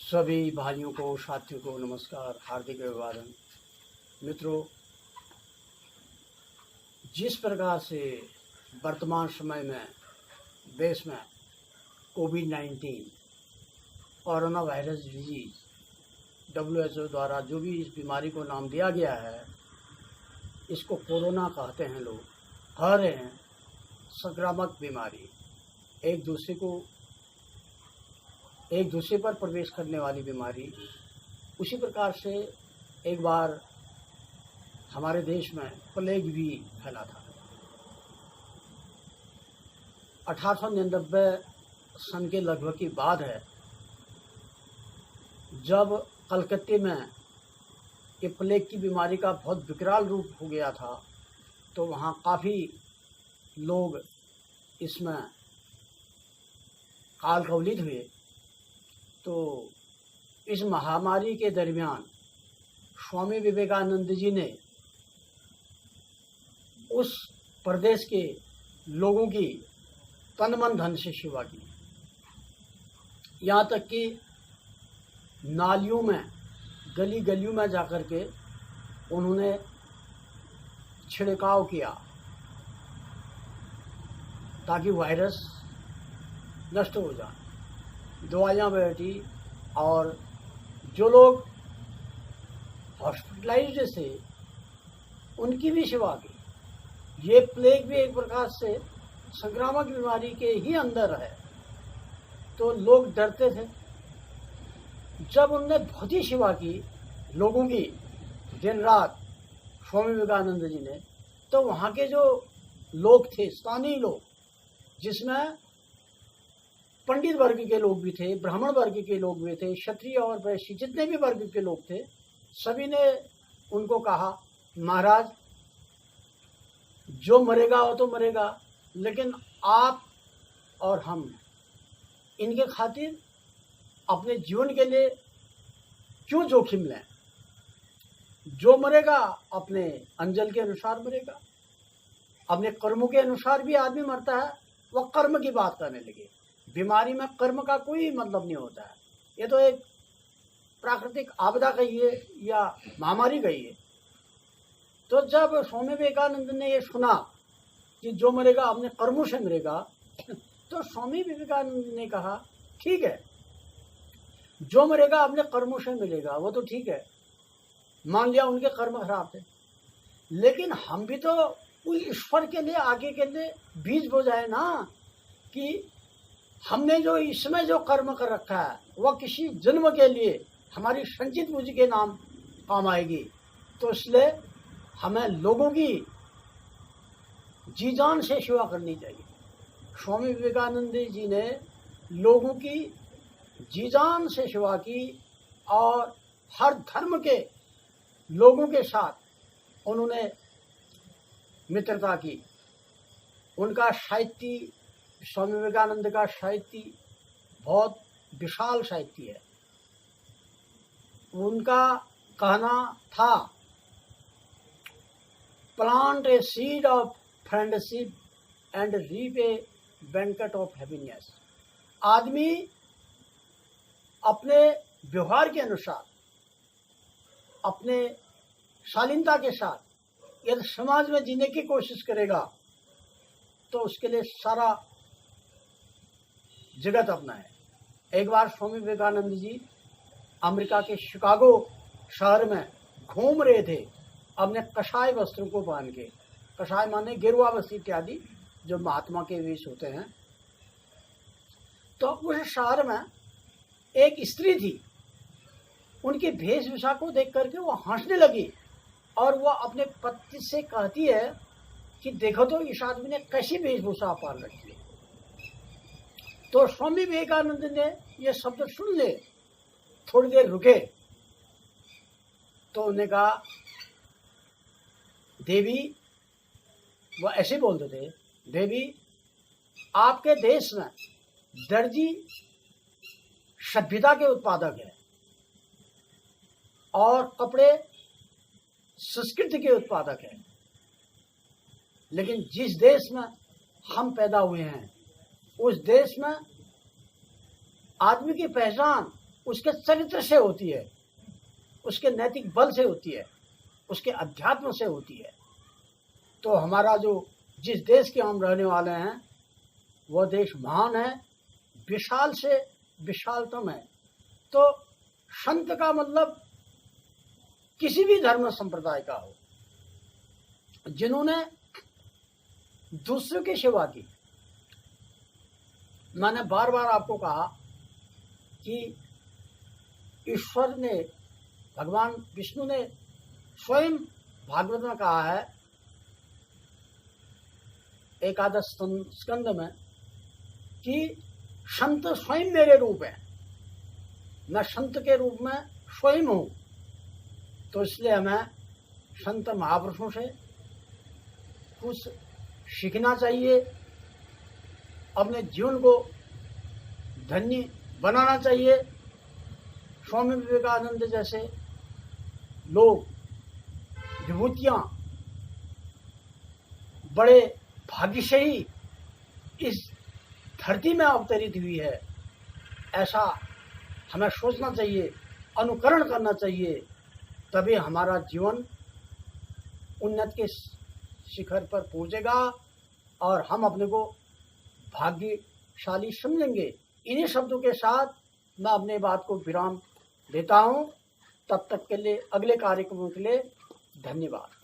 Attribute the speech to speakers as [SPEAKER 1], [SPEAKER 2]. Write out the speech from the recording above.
[SPEAKER 1] सभी भाइयों को, साथियों को नमस्कार, हार्दिक अभिवादन। मित्रों, जिस प्रकार से वर्तमान समय में देश में कोविड-19 कोरोना वायरस डिजीज WHO द्वारा जो भी इस बीमारी को नाम दिया गया है, इसको कोरोना कहते हैं लोग, कह रहे हैं संक्रामक बीमारी, एक दूसरे पर प्रवेश करने वाली बीमारी। उसी प्रकार से एक बार हमारे देश में प्लेग भी फैला था। 1899 सन के लगभग की बात है, जब कलकत्ते में ये प्लेग की बीमारी का बहुत विकराल रूप हो गया था, तो वहाँ काफ़ी लोग इसमें काल कवलित हुए। तो इस महामारी के दरमियान स्वामी विवेकानंद जी ने उस प्रदेश के लोगों की तन मन धन से सेवा की। यहाँ तक कि नालियों में, गली गलियों में जाकर के उन्होंने छिड़काव किया ताकि वायरस नष्ट हो जाए। दवाइयाँ बैठी और जो लोग हॉस्पिटलाइज्ड थे उनकी भी सेवा की। ये प्लेग भी एक प्रकार से संक्रामक बीमारी के ही अंदर है, तो लोग डरते थे। जब उनने बहुत ही सेवा की लोगों की दिन रात, स्वामी विवेकानंद जी ने, तो वहाँ के जो लोग थे, स्थानीय लोग, जिसमें पंडित वर्ग के लोग भी थे, ब्राह्मण वर्ग के लोग भी थे, क्षत्रिय और वैश्य जितने भी वर्ग के लोग थे, सभी ने उनको कहा, महाराज जो मरेगा वो तो मरेगा, लेकिन आप और हम इनके खातिर अपने जीवन के लिए क्यों जोखिम लें। जो मरेगा अपने अंजल के अनुसार मरेगा, अपने कर्मों के अनुसार भी आदमी मरता है। वह कर्म की बात करने लगे। बीमारी में कर्म का कोई मतलब नहीं होता है। ये तो एक प्राकृतिक आपदा कहिए या महामारी कहिए। तो जब स्वामी विवेकानंद ने ये सुना कि जो मरेगा अपने कर्मों से मरेगा, तो स्वामी विवेकानंद ने कहा, ठीक है, जो मरेगा अपने कर्मों से मिलेगा, वो तो ठीक है, मान लिया उनके कर्म खराब थे, लेकिन हम भी तो कोई ईश्वर के लिए, आगे के लिए बीज बो जाए ना, कि हमने जो इसमें जो कर्म कर रखा है वह किसी जन्म के लिए हमारी संचित पूंजी के नाम काम आएगी। तो इसलिए हमें लोगों की जी जान से सेवा करनी चाहिए। स्वामी विवेकानंद जी ने लोगों की जी जान से सेवा की और हर धर्म के लोगों के साथ उन्होंने मित्रता की। उनका साहित्य, स्वामी विवेकानंद का साहित्य बहुत विशाल साहित्य है। उनका कहना था, plant a seed of friendship and reap a banquet of happiness. आदमी अपने व्यवहार के अनुसार, अपने शालीनता के साथ यदि समाज में जीने की कोशिश करेगा, तो उसके लिए सारा जगत अपना है। एक बार स्वामी विवेकानंद जी अमेरिका के शिकागो शहर में घूम रहे थे अपने कषाय वस्त्रों को पहन के। कषाय माने गेरुआ वस्त्र इत्यादि जो महात्मा के वेश होते हैं। तो उस शहर में एक स्त्री थी, उनकी वेशभूषा को देख करके वो हंसने लगी और वो अपने पति से कहती है कि देखो तो इस आदमी ने कैसी वेशभूषा पाल रखी है। तो स्वामी विवेकानंद ने ये शब्द सुन ले, थोड़ी देर रुके, तो उन्होंने कहा, देवी, वो ऐसे बोलते थे, देवी आपके देश में दर्जी सभ्यता के उत्पादक है और कपड़े संस्कृति के उत्पादक है, लेकिन जिस देश में हम पैदा हुए हैं उस देश में आदमी की पहचान उसके चरित्र से होती है, उसके नैतिक बल से होती है, उसके अध्यात्म से होती है। तो हमारा जो जिस देश के हम रहने वाले हैं वह देश महान है, विशाल से विशालतम है। तो संत का मतलब किसी भी धर्म संप्रदाय का हो, जिन्होंने दूसरों की सेवा की। मैंने बार बार आपको कहा कि ईश्वर ने, भगवान विष्णु ने स्वयं भागवत में कहा है, एकादश स्कंद में, कि संत स्वयं मेरे रूप है, मैं संत के रूप में स्वयं हूँ। तो इसलिए हमें संत महापुरुषों से कुछ सीखना चाहिए, अपने जीवन को धन्य बनाना चाहिए। स्वामी विवेकानंद जैसे लोग, विभूतियाँ बड़े भाग्य से ही इस धरती में अवतरित हुई है, ऐसा हमें सोचना चाहिए, अनुकरण करना चाहिए। तभी हमारा जीवन उन्नत के शिखर पर पहुंचेगा और हम अपने को भाग्यशाली समझेंगे। इन्हीं शब्दों के साथ मैं अपने बात को विराम देता हूं। तब तक के लिए, अगले कार्यक्रमों के लिए धन्यवाद।